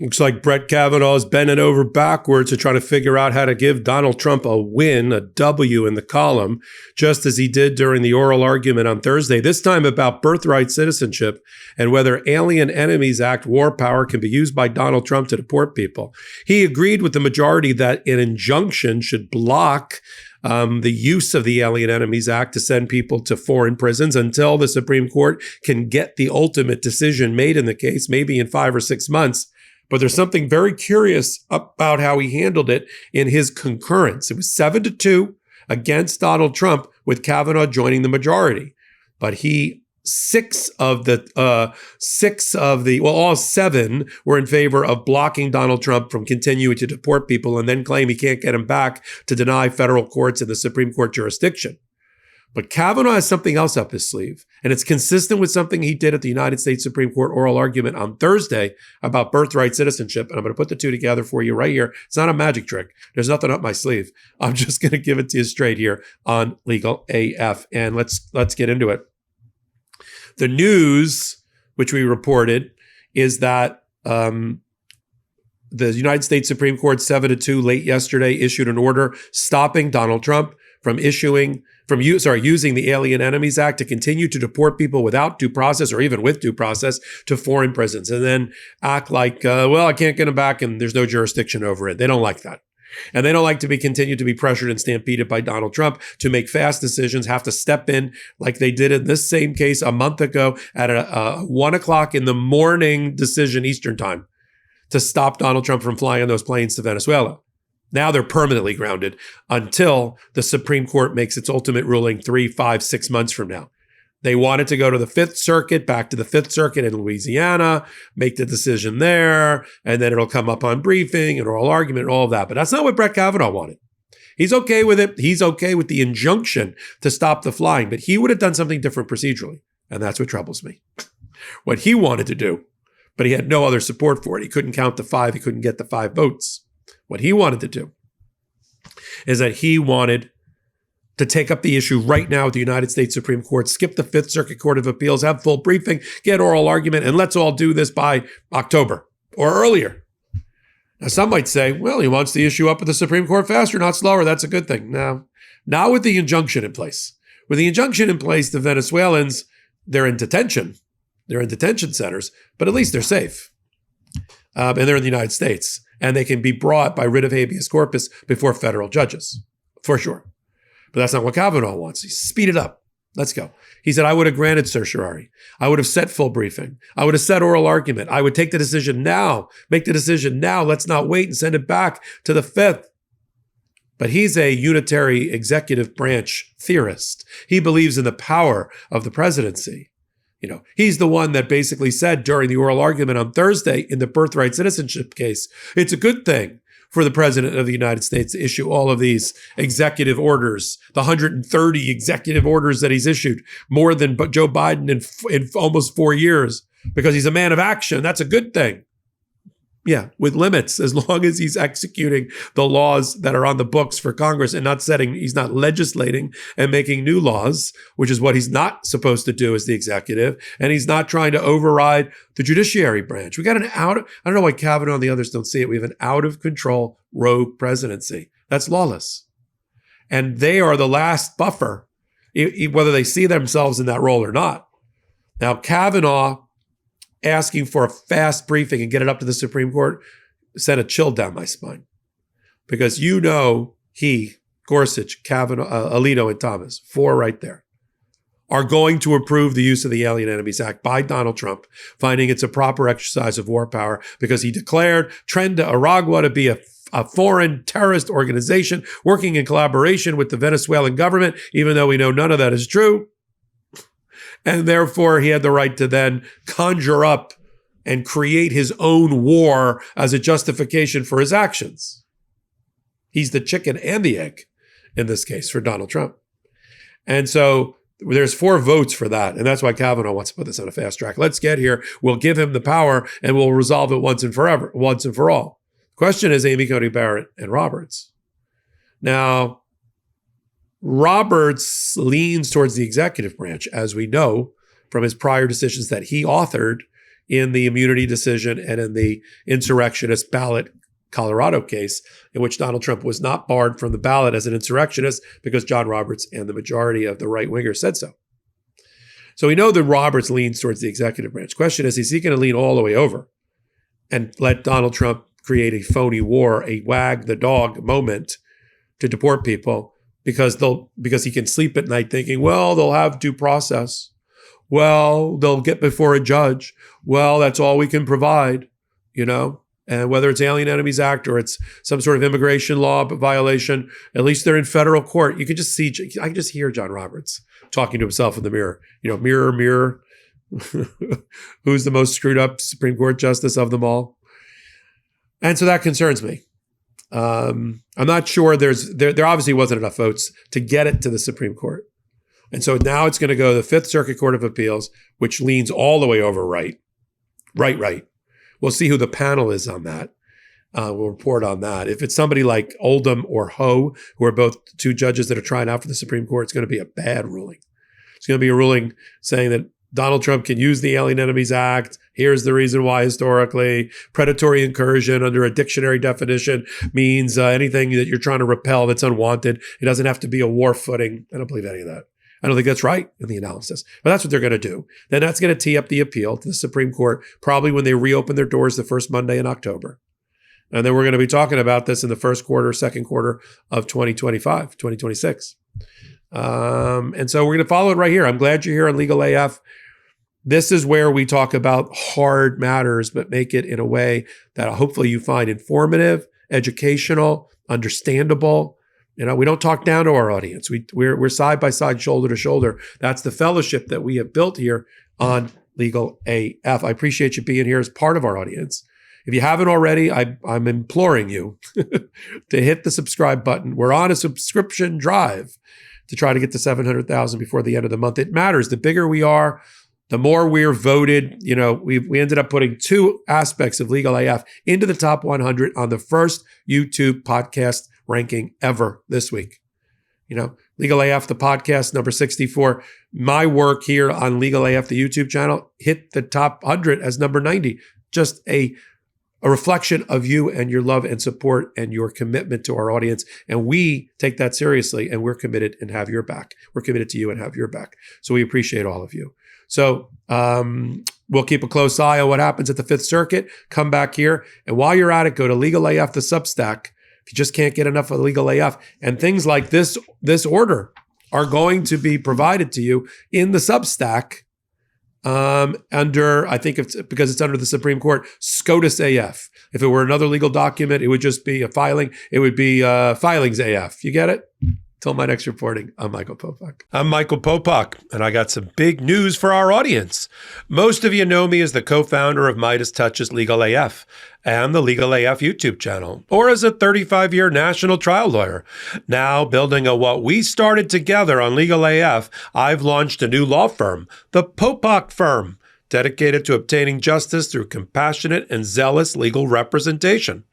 Looks like Brett Kavanaugh is bending over backwards to try to figure out how to give Donald Trump a win, a W in the column, just as he did during the oral argument on Thursday, this time about birthright citizenship and whether Alien Enemies Act war power can be used by Donald Trump to deport people. He agreed with the majority that an injunction should block the use of the Alien Enemies Act to send people to foreign prisons until the Supreme Court can get the ultimate decision made in the case, maybe in 5 or 6 months. But there's something very curious about how he handled it in his concurrence. It was 7-2 against Donald Trump, with Kavanaugh joining the majority. But all 7 were in favor of blocking Donald Trump from continuing to deport people and then claim he can't get him back to deny federal courts in the Supreme Court jurisdiction. But Kavanaugh has something else up his sleeve, and it's consistent with something he did at the United States Supreme Court oral argument on Thursday about birthright citizenship. And I'm going to put the two together for you right here. It's not a magic trick. There's nothing up my sleeve. I'm just going to give it to you straight here on Legal AF. And let's get into it. The news, which we reported, is that the United States Supreme Court 7-2 late yesterday issued an order stopping Donald Trump from using the Alien Enemies Act to continue to deport people without due process or even with due process to foreign prisons, and then act like, I can't get them back and there's no jurisdiction over it. They don't like that. And they don't like to be continued to be pressured and stampeded by Donald Trump to make fast decisions, have to step in like they did in this same case a month ago at a 1 o'clock in the morning decision Eastern time to stop Donald Trump from flying those planes to Venezuela. Now they're permanently grounded until the Supreme Court makes its ultimate ruling 3, 5, 6 months from now. They wanted to go to the Fifth Circuit, back to the Fifth Circuit in Louisiana, make the decision there, and then it'll come up on briefing and oral argument and all of that. But that's not what Brett Kavanaugh wanted. He's okay with it. He's okay with the injunction to stop the flying, but he would have done something different procedurally. And that's what troubles me. What he wanted to do, but he had no other support for it. He couldn't count to 5. He couldn't get the 5 votes. What he wanted to do is that he wanted to take up the issue right now with the United States Supreme Court, skip the Fifth Circuit Court of Appeals, have full briefing, get oral argument, and let's all do this by October or earlier. Now, some might say, well, he wants the issue up at the Supreme Court faster, not slower. That's a good thing. No, not with the injunction in place. With the injunction in place, the Venezuelans, they're in detention. They're in detention centers, but at least they're safe. And they're in the United States. And they can be brought by writ of habeas corpus before federal judges, for sure. But that's not what Kavanaugh wants. He speed it up. Let's go. He said, I would have granted certiorari. I would have set full briefing. I would have set oral argument. I would take the decision now. Make the decision now. Let's not wait and send it back to the Fifth. But he's a unitary executive branch theorist. He believes in the power of the presidency. You know, he's the one that basically said during the oral argument on Thursday in the birthright citizenship case, it's a good thing for the president of the United States to issue all of these executive orders, the 130 executive orders that he's issued, more than Joe Biden in almost 4 years, because he's a man of action. That's a good thing. Yeah, with limits, as long as he's executing the laws that are on the books for Congress and he's not legislating and making new laws, which is what he's not supposed to do as the executive. And he's not trying to override the judiciary branch. We got I don't know why Kavanaugh and the others don't see it. We have an out of control rogue presidency. That's lawless. And they are the last buffer, whether they see themselves in that role or not. Now, Kavanaugh asking for a fast briefing and get it up to the Supreme Court sent a chill down my spine. Because he, Gorsuch, Kavanaugh, Alito, and Thomas, 4 right there, are going to approve the use of the Alien Enemies Act by Donald Trump, finding it's a proper exercise of war power because he declared Tren de Aragua to be a foreign terrorist organization working in collaboration with the Venezuelan government, even though we know none of that is true. And therefore, he had the right to then conjure up and create his own war as a justification for his actions. He's the chicken and the egg in this case for Donald Trump. And so there's 4 votes for that. And that's why Kavanaugh wants to put this on a fast track. Let's get here. We'll give him the power and we'll resolve it once and for all. The question is Amy Coney Barrett and Roberts. Now, Roberts leans towards the executive branch, as we know from his prior decisions that he authored in the immunity decision and in the insurrectionist ballot Colorado case, in which Donald Trump was not barred from the ballot as an insurrectionist because John Roberts and the majority of the right-wingers said so. So we know that Roberts leans towards the executive branch. Question is he going to lean all the way over and let Donald Trump create a phony war, a wag the dog moment to deport people because he can sleep at night thinking, well, they'll have due process. Well, they'll get before a judge. Well, that's all we can provide, And whether it's Alien Enemies Act or it's some sort of immigration law violation, at least they're in federal court. You can just see, I can just hear John Roberts talking to himself in the mirror. Mirror, mirror, who's the most screwed up Supreme Court justice of them all? And so that concerns me. I'm not sure there obviously wasn't enough votes to get it to the Supreme Court. And so now it's going to go to the Fifth Circuit Court of Appeals, which leans all the way over right. We'll see who the panel is on that. We'll report on that. If it's somebody like Oldham or Ho, who are both two judges that are trying out for the Supreme Court, it's going to be a bad ruling. It's going to be a ruling saying that Donald Trump can use the Alien Enemies Act. Here's the reason why historically. Predatory incursion under a dictionary definition means anything that you're trying to repel that's unwanted. It doesn't have to be a war footing. I don't believe any of that. I don't think that's right in the analysis, but that's what they're going to do. Then that's going to tee up the appeal to the Supreme Court, probably when they reopen their doors the first Monday in October. And then we're going to be talking about this in the first quarter, second quarter of 2025, 2026. And so we're going to follow it right here. I'm glad you're here on Legal AF. This is where we talk about hard matters, but make it in a way that hopefully you find informative, educational, understandable. We don't talk down to our audience. We're side by side, shoulder to shoulder. That's the fellowship that we have built here on Legal AF. I appreciate you being here as part of our audience. If you haven't already, I'm imploring you to hit the subscribe button. We're on a subscription drive to try to get to 700,000 before the end of the month. It matters. The bigger we are, the more we're voted. We ended up putting two aspects of Legal AF into the top 100 on the first YouTube podcast ranking ever this week. Legal AF, the podcast, number 64. My work here on Legal AF, the YouTube channel, hit the top 100 as number 90. Just a reflection of you and your love and support and your commitment to our audience. And we take that seriously, and we're committed and have your back. We're committed to you and have your back. So we appreciate all of you. So we'll keep a close eye on what happens at the Fifth Circuit. Come back here. And while you're at it, go to Legal AF, the Substack. If you just can't get enough of Legal AF, and things like this order are going to be provided to you in the Substack under, I think it's because it's under the Supreme Court, SCOTUS AF. If it were another legal document, it would just be a filing. It would be Filings AF. You get it? Till my next reporting, I'm Michael Popok. I'm Michael Popok, and I got some big news for our audience. Most of you know me as the co-founder of Midas Touch's Legal AF and the Legal AF YouTube channel, or as a 35-year national trial lawyer. Now, building on what we started together on Legal AF, I've launched a new law firm, the Popok Firm, dedicated to obtaining justice through compassionate and zealous legal representation.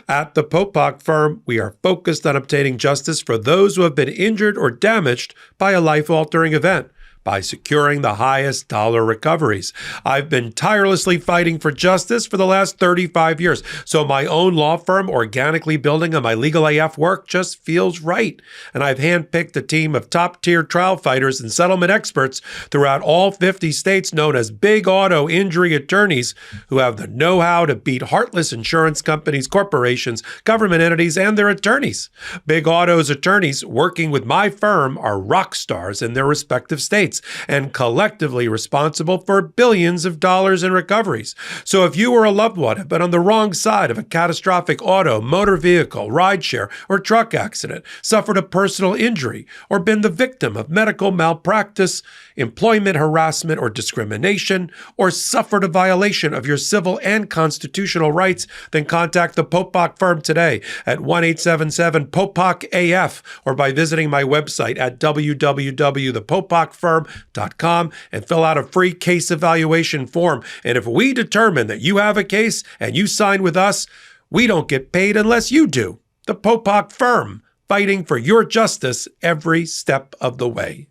At the Popok Firm, we are focused on obtaining justice for those who have been injured or damaged by a life-altering event by securing the highest dollar recoveries. I've been tirelessly fighting for justice for the last 35 years, so my own law firm organically building on my Legal AF work just feels right. And I've handpicked a team of top-tier trial fighters and settlement experts throughout all 50 states known as big auto injury attorneys who have the know-how to beat heartless insurance companies, corporations, government entities, and their attorneys. Big Auto's attorneys working with my firm are rock stars in their respective states and collectively responsible for billions of dollars in recoveries. So if you or a loved one have been on the wrong side of a catastrophic auto, motor vehicle, rideshare, or truck accident, suffered a personal injury, or been the victim of medical malpractice, employment harassment or discrimination, or suffered a violation of your civil and constitutional rights, then contact the Popok Firm today at 1-877-POPOK-AF or by visiting my website at www.thepopokfirm.com and fill out a free case evaluation form. And if we determine that you have a case and you sign with us, we don't get paid unless you do. The Popok Firm, fighting for your justice every step of the way.